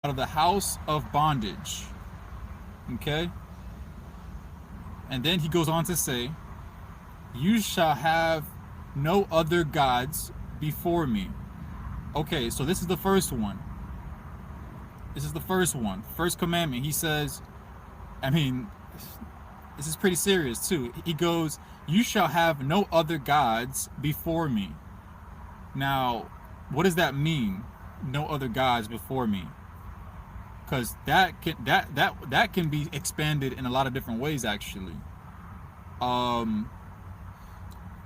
of the house of bondage. Okay? And then he goes on to say, you shall have no other gods before me. Okay, so this is the first one. This is the first one. First commandment. He says, this is pretty serious too. He goes, you shall have no other gods before me. Now, what does that mean? No other gods before me? Because that can be expanded in a lot of different ways, actually.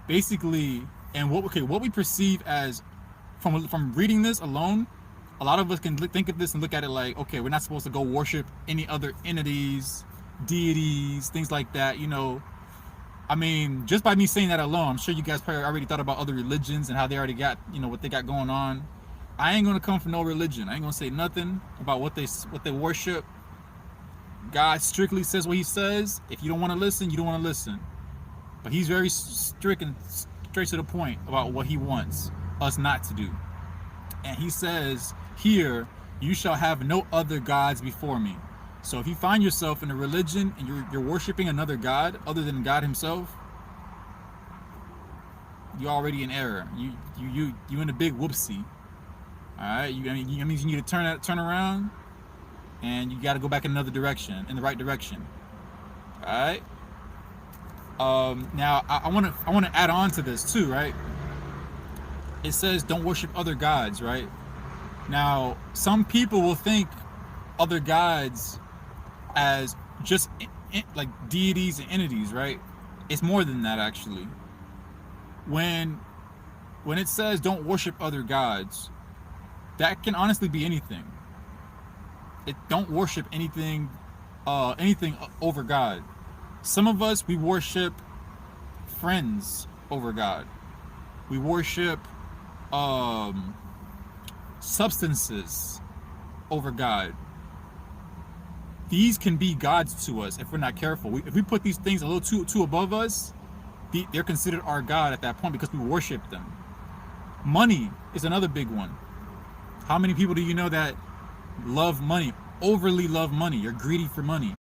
Basically, and what we perceive as from reading this alone, a lot of us can think of this and look at it like, okay, we're not supposed to go worship any other entities, deities, things like that. I mean, just by me saying that alone, I'm sure you guys probably already thought about other religions and how they already got, what they got going on. I ain't gonna come from no religion. I ain't gonna say nothing about what they worship. God strictly says what he says. If you don't want to listen, you don't want to listen. But he's very strict and straight to the point about what he wants us not to do. And he says here, you shall have no other gods before me. So if you find yourself in a religion and you're worshiping another god other than God himself, you're already in error. You in a big whoopsie. All right, you need to turn around, and you got to go back in another direction, in the right direction. All right. Now I want to add on to this too, right? It says don't worship other gods, right? Now some people will think other gods as just like deities and entities, right? It's more than that, actually. When it says don't worship other gods, that can honestly be anything. It don't worship anything over God. Some of us, we worship friends over God. We worship substances over God. These can be gods to us if we're not careful. If we put these things a little too above us, they're considered our God at that point because we worship them. Money is another big one. How many people do you know that love money, overly love money? You're greedy for money.